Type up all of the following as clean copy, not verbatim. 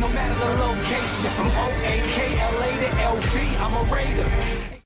no matter the location. From O-A-K-L-A to L-V, I'm a Raider.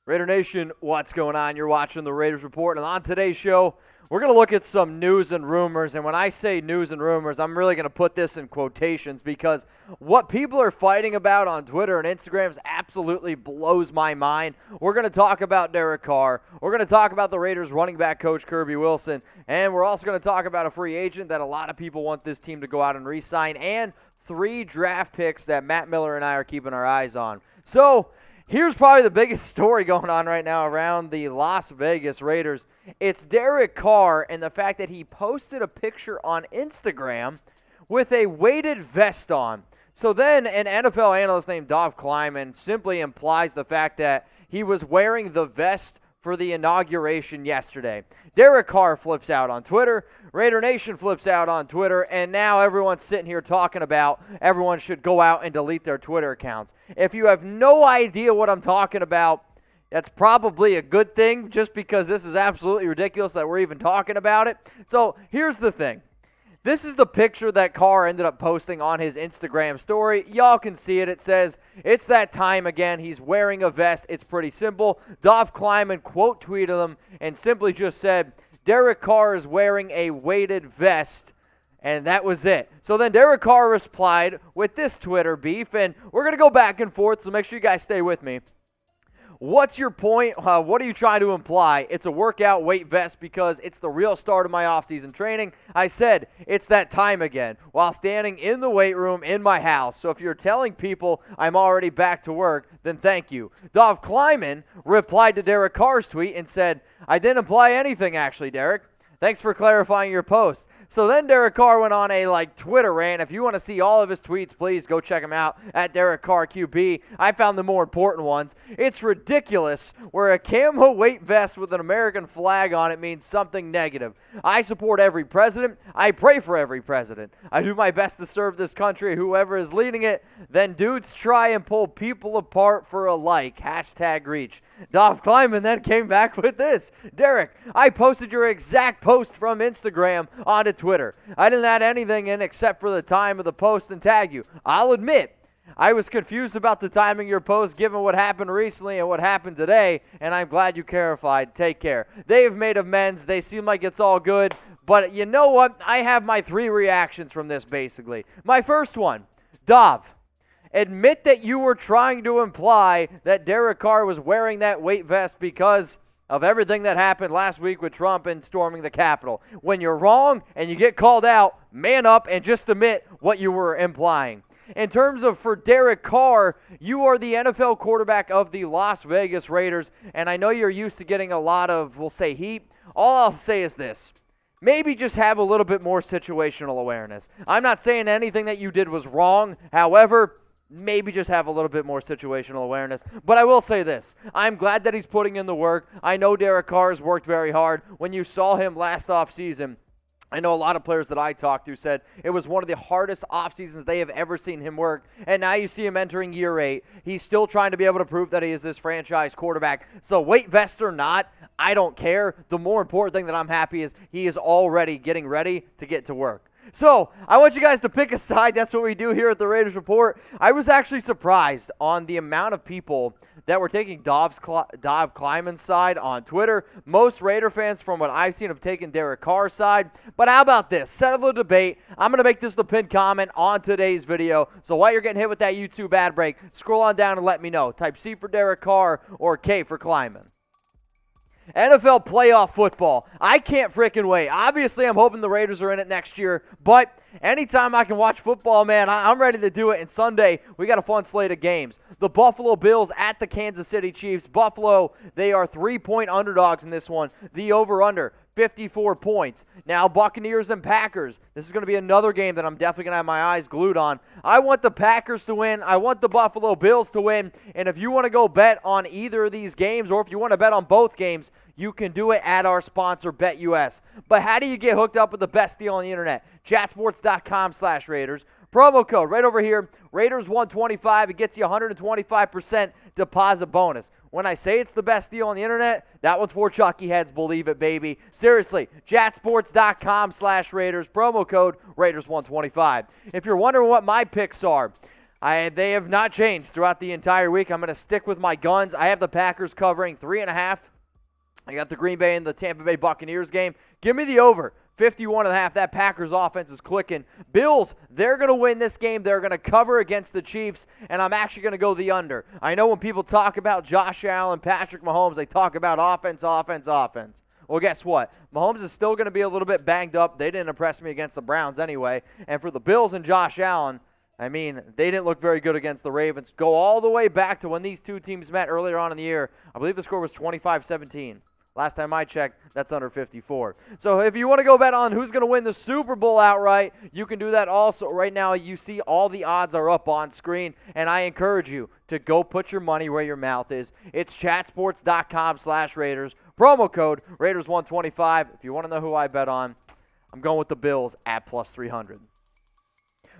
Raider Nation, what's going on? You're watching the Raiders Report, and on today's show, we're going to look at some news and rumors, and when I say news and rumors, I'm really going to put this in quotations because what people are fighting about on Twitter and Instagram absolutely blows my mind. We're going to talk about Derek Carr. We're going to talk about the Raiders running back coach Kirby Wilson, and we're also going to talk about a free agent that a lot of people want this team to go out and re-sign, and 3 draft picks that Matt Miller and I are keeping our eyes on. So, here's probably the biggest story going on right now around the Las Vegas Raiders. It's Derek Carr and the fact that he posted a picture on Instagram with a weighted vest on. So then an NFL analyst named Kleinman simply implies the fact that he was wearing the vest for the inauguration yesterday. Derek Carr flips out on Twitter. Raider Nation flips out on Twitter, and now everyone's sitting here talking about everyone should go out and delete their Twitter accounts. If you have no idea what I'm talking about, that's probably a good thing just because this is absolutely ridiculous that we're even talking about it. So here's the thing. This is the picture that Carr ended up posting on his Instagram story. Y'all can see it. It says, "It's that time again." He's wearing a vest. It's pretty simple. Kleinman quote tweeted him and simply just said, "Derek Carr is wearing a weighted vest," and that was it. So then Derek Carr replied with this Twitter beef, and we're going to go back and forth, so make sure you guys stay with me. What's your point? What are you trying to imply? It's a workout weight vest because it's the real start of my offseason training. I said, it's that time again while standing in the weight room in my house. So if you're telling people I'm already back to work, then thank you. Kleinman replied to Derek Carr's tweet and said, "I didn't imply anything actually, Derek. Thanks for clarifying your post." So then Derek Carr went on a Twitter rant. If you want to see all of his tweets, please go check him out at Derek Carr QB. I found the more important ones. It's ridiculous where a camo weight vest with an American flag on it means something negative. I support every president. I pray for every president. I do my best to serve this country, whoever is leading it. Then dudes try and pull people apart for a like. #reach. Kleinman then came back with this. "Derek, I posted your exact post from Instagram onto Twitter. I didn't add anything in except for the time of the post and tag you. I'll admit, I was confused about the timing of your post given what happened recently and what happened today, and I'm glad you clarified. Take care." They've made amends. They seem like it's all good. But you know what? I have my 3 reactions from this, basically. My first one, admit that you were trying to imply that Derek Carr was wearing that weight vest because of everything that happened last week with Trump and storming the Capitol. When you're wrong and you get called out, man up and just admit what you were implying. In terms of for Derek Carr, you are the NFL quarterback of the Las Vegas Raiders, and I know you're used to getting a lot of, we'll say, heat. All I'll say is this. Maybe just have a little bit more situational awareness. I'm not saying anything that you did was wrong. However, maybe just have a little bit more situational awareness. But I will say this. I'm glad that he's putting in the work. I know Derek Carr has worked very hard. When you saw him last offseason, I know a lot of players that I talked to said it was one of the hardest off seasons they have ever seen him work. And now you see him entering year 8. He's still trying to be able to prove that he is this franchise quarterback. So weight vest or not, I don't care. The more important thing that I'm happy is he is already getting ready to get to work. So, I want you guys to pick a side. That's what we do here at the Raiders Report. I was actually surprised on the amount of people that were taking Kleinman's side on Twitter. Most Raider fans, from what I've seen, have taken Derek Carr's side. But how about this? Settle the debate. I'm going to make this the pinned comment on today's video. So while you're getting hit with that YouTube ad break, scroll on down and let me know. Type C for Derek Carr or K for Kleinman. NFL playoff football. I can't freaking wait. Obviously, I'm hoping the Raiders are in it next year, but anytime I can watch football, man, I'm ready to do it. And Sunday, we got a fun slate of games. The Buffalo Bills at the Kansas City Chiefs. Buffalo, they are 3-point underdogs in this one. The over-under, 54 points. Now, Buccaneers and Packers. This is going to be another game that I'm definitely going to have my eyes glued on. I want the Packers to win. I want the Buffalo Bills to win. And if you want to go bet on either of these games, or if you want to bet on both games, you can do it at our sponsor, BetUS. But how do you get hooked up with the best deal on the internet? Chatsports.com/Raiders. Promo code right over here, Raiders125. It gets you 125% deposit bonus. When I say it's the best deal on the internet, that one's for Chucky heads. Believe it, baby. Seriously, jatsports.com/Raiders. Promo code Raiders125. If you're wondering what my picks are, they have not changed throughout the entire week. I'm going to stick with my guns. I have the Packers covering 3.5. I got the Green Bay and the Tampa Bay Buccaneers game. Give me the over. 51.5. That Packers offense is clicking. Bills, they're going to win this game. They're going to cover against the Chiefs, and I'm actually going to go the under. I know when people talk about Josh Allen, Patrick Mahomes, they talk about offense. Well, guess what? Mahomes is still going to be a little bit banged up. They didn't impress me against the Browns anyway. And for the Bills and Josh Allen, I mean, they didn't look very good against the Ravens. Go all the way back to when these two teams met earlier on in the year. I believe the score was 25-17. Last time I checked, that's under 54. So if you want to go bet on who's going to win the Super Bowl outright, you can do that also. Right now, you see all the odds are up on screen, and I encourage you to go put your money where your mouth is. It's chatsports.com/Raiders. Promo code Raiders125. If you want to know who I bet on, I'm going with the Bills at plus 300.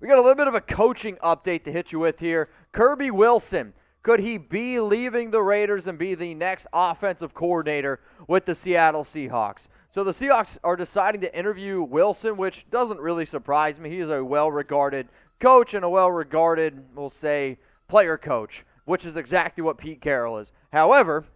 We got a little bit of a coaching update to hit you with here. Kirby Wilson. Could he be leaving the Raiders and be the next offensive coordinator with the Seattle Seahawks? So the Seahawks are deciding to interview Wilson, which doesn't really surprise me. He is a well-regarded coach and a well-regarded, we'll say, player coach, which is exactly what Pete Carroll is. However,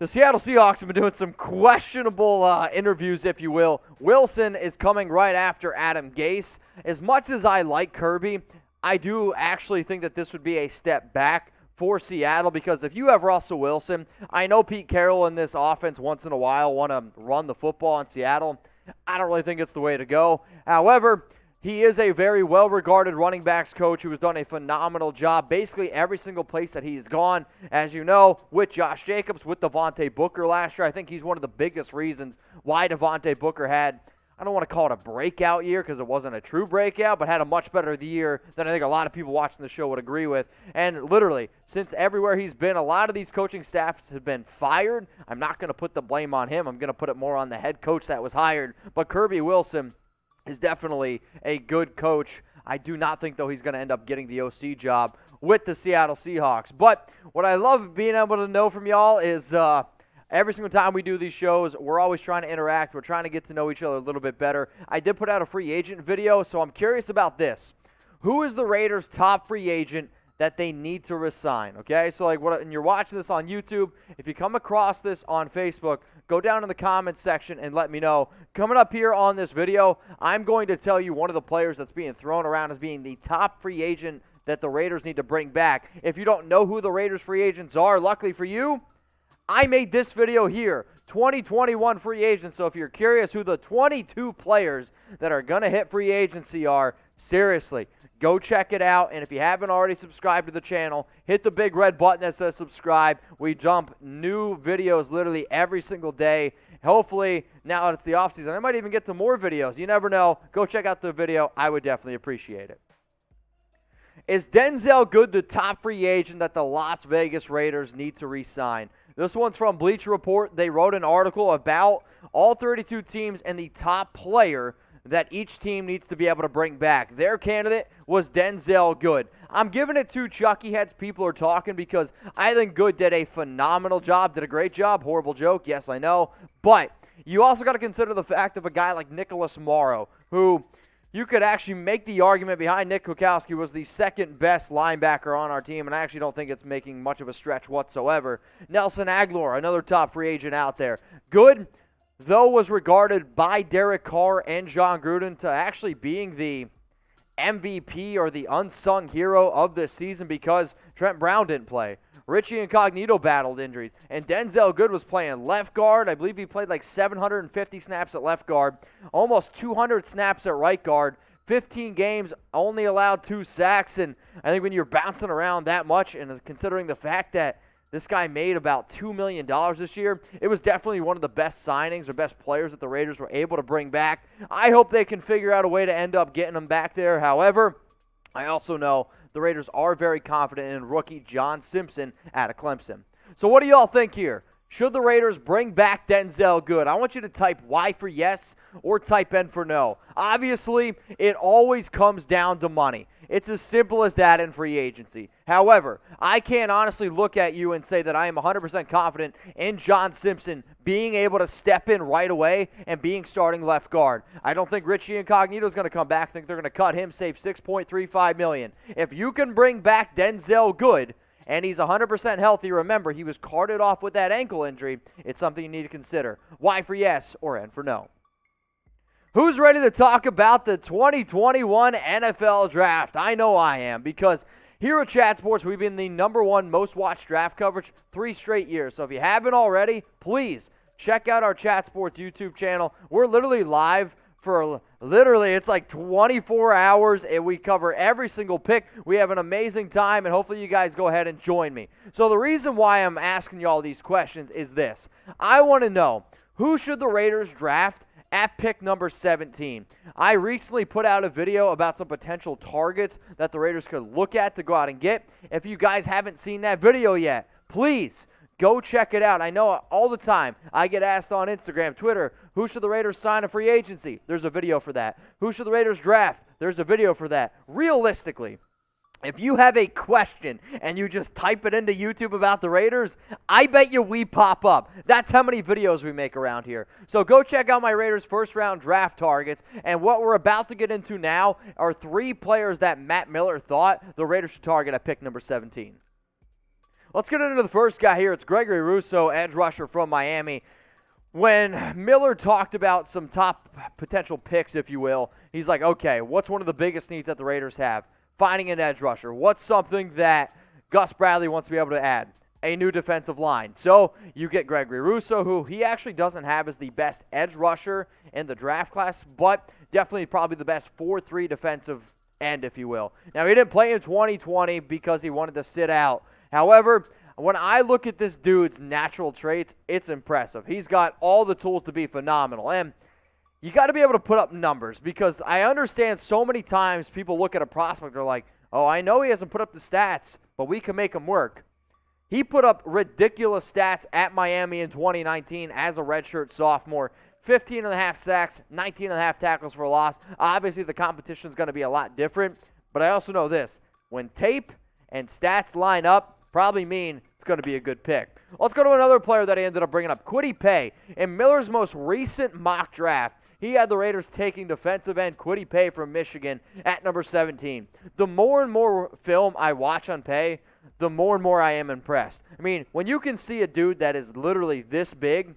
the Seattle Seahawks have been doing some questionable interviews, if you will. Wilson is coming right after Adam Gase. As much as I like Kirby, I do actually think that this would be a step back for Seattle, because if you have Russell Wilson, I know Pete Carroll in this offense once in a while want to run the football in Seattle. I don't really think it's the way to go. However, he is a very well-regarded running backs coach who has done a phenomenal job basically every single place that he's gone. As you know, with Josh Jacobs, with Devontae Booker last year, I think he's one of the biggest reasons why Devontae Booker had, I don't want to call it a breakout year because it wasn't a true breakout, but had a much better year than I think a lot of people watching the show would agree with. And literally, since everywhere he's been, a lot of these coaching staffs have been fired. I'm not going to put the blame on him. I'm going to put it more on the head coach that was hired. But Kirby Wilson is definitely a good coach. I do not think, though, he's going to end up getting the OC job with the Seattle Seahawks. But what I love being able to know from y'all is every single time we do these shows, we're always trying to interact. We're trying to get to know each other a little bit better. I did put out a free agent video, so I'm curious about this. Who is the Raiders' top free agent that they need to resign? Okay, so and you're watching this on YouTube. If you come across this on Facebook, go down in the comments section and let me know. Coming up here on this video, I'm going to tell you one of the players that's being thrown around as being the top free agent that the Raiders need to bring back. If you don't know who the Raiders free agents are, luckily for you, I made this video here, 2021 free agents. So if you're curious who the 22 players that are going to hit free agency are, seriously, go check it out. And if you haven't already subscribed to the channel, hit the big red button that says subscribe. We jump new videos literally every single day. Hopefully, now that it's the offseason, I might even get to more videos. You never know. Go check out the video. I would definitely appreciate it. Is Denzelle Good the top free agent that the Las Vegas Raiders need to re-sign? This one's from Bleacher Report. They wrote an article about all 32 teams and the top player that each team needs to be able to bring back. Their candidate was Denzelle Good. I'm giving it to Chucky heads. People are talking because I think Good did a phenomenal job, did a great job. Horrible joke, yes, I know. But you also got to consider the fact of a guy like Nicholas Morrow, who you could actually make the argument behind Nick Kwiatkowski was the second best linebacker on our team, and I actually don't think it's making much of a stretch whatsoever. Nelson Aguilar, another top free agent out there. Good, though, was regarded by Derek Carr and John Gruden to actually being the MVP or the unsung hero of this season because Trent Brown didn't play. Richie Incognito battled injuries. And Denzelle Good was playing left guard. I believe he played like 750 snaps at left guard, almost 200 snaps at right guard, 15 games, only allowed 2 sacks. And I think when you're bouncing around that much and considering the fact that this guy made about $2 million this year, it was definitely one of the best signings or best players that the Raiders were able to bring back. I hope they can figure out a way to end up getting him back there. However, I also know the Raiders are very confident in rookie John Simpson out of Clemson. So what do y'all think here? Should the Raiders bring back Denzelle Good? I want you to type Y for yes or type N for no. Obviously, it always comes down to money. It's as simple as that in free agency. However, I can't honestly look at you and say that I am 100% confident in John Simpson being able to step in right away and being starting left guard. I don't think Richie Incognito is going to come back. I think they're going to cut him, save $6.35 million. If you can bring back Denzelle Good, and he's 100% healthy, remember, he was carted off with that ankle injury, it's something you need to consider. Y for yes or N for no. Who's ready to talk about the 2021 NFL Draft? I know I am, because here at Chat Sports, we've been the #1 most watched draft coverage 3 straight years. So if you haven't already, please check out our Chat Sports YouTube channel. We're literally live for it's like 24 hours, and we cover every single pick. We have an amazing time, and hopefully you guys go ahead and join me. So the reason why I'm asking you all these questions is this. I want to know, who should the Raiders draft at pick number 17? I recently put out a video about some potential targets that the Raiders could look at to go out and get. If you guys haven't seen that video yet, please go check it out. I know all the time I get asked on Instagram, Twitter, who should the Raiders sign in free agency? There's a video for that. Who should the Raiders draft? There's a video for that. Realistically, if you have a question and you just type it into YouTube about the Raiders, I bet you we pop up. That's how many videos we make around here. So go check out my Raiders first-round draft targets. And what we're about to get into now are 3 players that Matt Miller thought the Raiders should target at pick number 17. Let's get into the first guy here. It's Gregory Rousseau, edge rusher from Miami. When Miller talked about some top potential picks, if you will, he's like, okay, what's one of the biggest needs that the Raiders have? Finding an edge rusher. What's something that Gus Bradley wants to be able to add? A new defensive line. So you get Gregory Rousseau, who he actually doesn't have as the best edge rusher in the draft class, but definitely probably the best 4-3 defensive end, if you will. Now, he didn't play in 2020 because he wanted to sit out. However, when I look at this dude's natural traits, it's impressive. He's got all the tools to be phenomenal. And you got to be able to put up numbers, because I understand so many times people look at a prospect, they're like, oh, I know he hasn't put up the stats, but we can make him work. He put up ridiculous stats at Miami in 2019 as a redshirt sophomore. 15.5 sacks, 19.5 tackles for loss. Obviously, the competition is going to be a lot different, but I also know this. When tape and stats line up, probably mean it's going to be a good pick. Let's go to another player that I ended up bringing up, Kwity Paye. In Miller's most recent mock draft, he had the Raiders taking defensive end Kwity Paye from Michigan at number 17. The more and more film I watch on Paye, the more and more I am impressed. I mean, when you can see a dude that is literally this big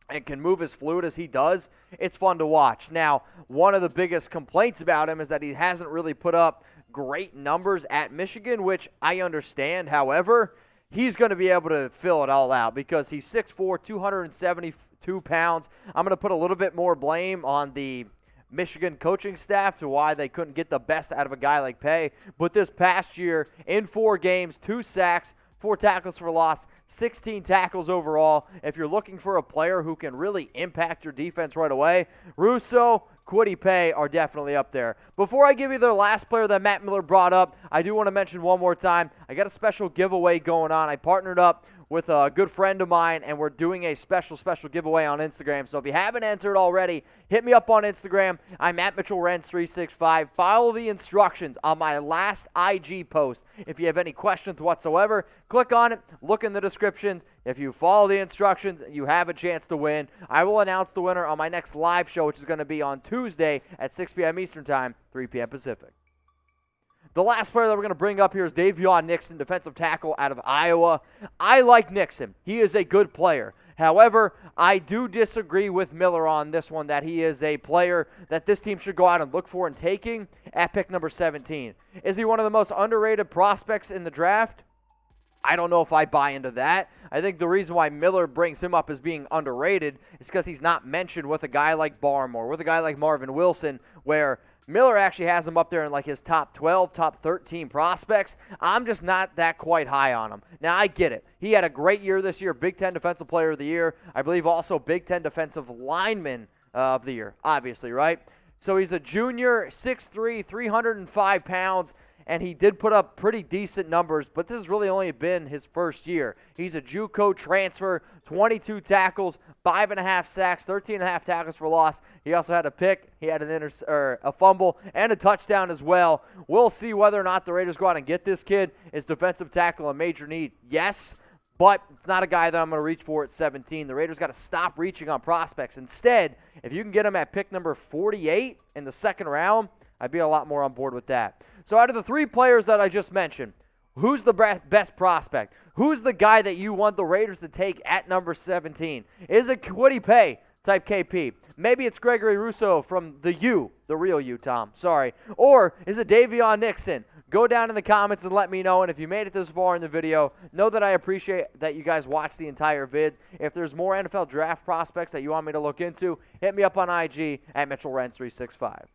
and can move as fluid as he does, it's fun to watch. Now, one of the biggest complaints about him is that he hasn't really put up great numbers at Michigan, which I understand. However, he's going to be able to fill it all out because he's 6'4", 272 pounds. I'm going to put a little bit more blame on the Michigan coaching staff to why they couldn't get the best out of a guy like Paye. But this past year, in 4 games, 2 sacks, 4 tackles for loss, 16 tackles overall. If you're looking for a player who can really impact your defense right away, Rousseau, Kwity Paye are definitely up there. Before I give you the last player that Matt Miller brought up, I do want to mention one more time, I got a special giveaway going on. I partnered up with a good friend of mine, and we're doing a special giveaway on Instagram. So if you haven't entered already, hit me up on Instagram. I'm at Mitchell Renz 365. Follow the instructions on my last IG post. If you have any questions whatsoever, click on it, look in the descriptions. If you follow the instructions, you have a chance to win. I will announce the winner on my next live show, which is going to be on Tuesday at 6 p.m. Eastern Time, 3 p.m. Pacific. The last player that we're going to bring up here is Daviyon Nixon, defensive tackle out of Iowa. I like Nixon. He is a good player. However, I do disagree with Miller on this one, that he is a player that this team should go out and look for and taking at pick number 17. Is he one of the most underrated prospects in the draft? I don't know if I buy into that. I think the reason why Miller brings him up as being underrated is because he's not mentioned with a guy like Barmore, with a guy like Marvin Wilson, where Miller actually has him up there in like his top 12, top 13 prospects. I'm just not that quite high on him. Now, I get it. He had a great year this year, Big Ten Defensive Player of the Year. I believe also Big Ten Defensive Lineman of the Year, obviously, right? So he's a junior, 6'3", 305 pounds. and he did put up pretty decent numbers, but this has really only been his first year. He's a JUCO transfer, 22 tackles, 5.5 sacks, 13.5 tackles for loss. He also had a pick, he had a fumble, and a touchdown as well. We'll see whether or not the Raiders go out and get this kid. Is defensive tackle a major need? Yes. But it's not a guy that I'm going to reach for at 17. The Raiders got to stop reaching on prospects. Instead, if you can get him at pick number 48 in the second round, I'd be a lot more on board with that. So out of the 3 players that I just mentioned, who's the best prospect? Who's the guy that you want the Raiders to take at number 17? Is it Kwity Paye, type KP? Maybe it's Gregory Rousseau from the real U, Tom. Sorry. Or is it Daviyon Nixon? Go down in the comments and let me know. And if you made it this far in the video, know that I appreciate that you guys watched the entire vid. If there's more NFL draft prospects that you want me to look into, hit me up on IG at Mitchell Renz 365.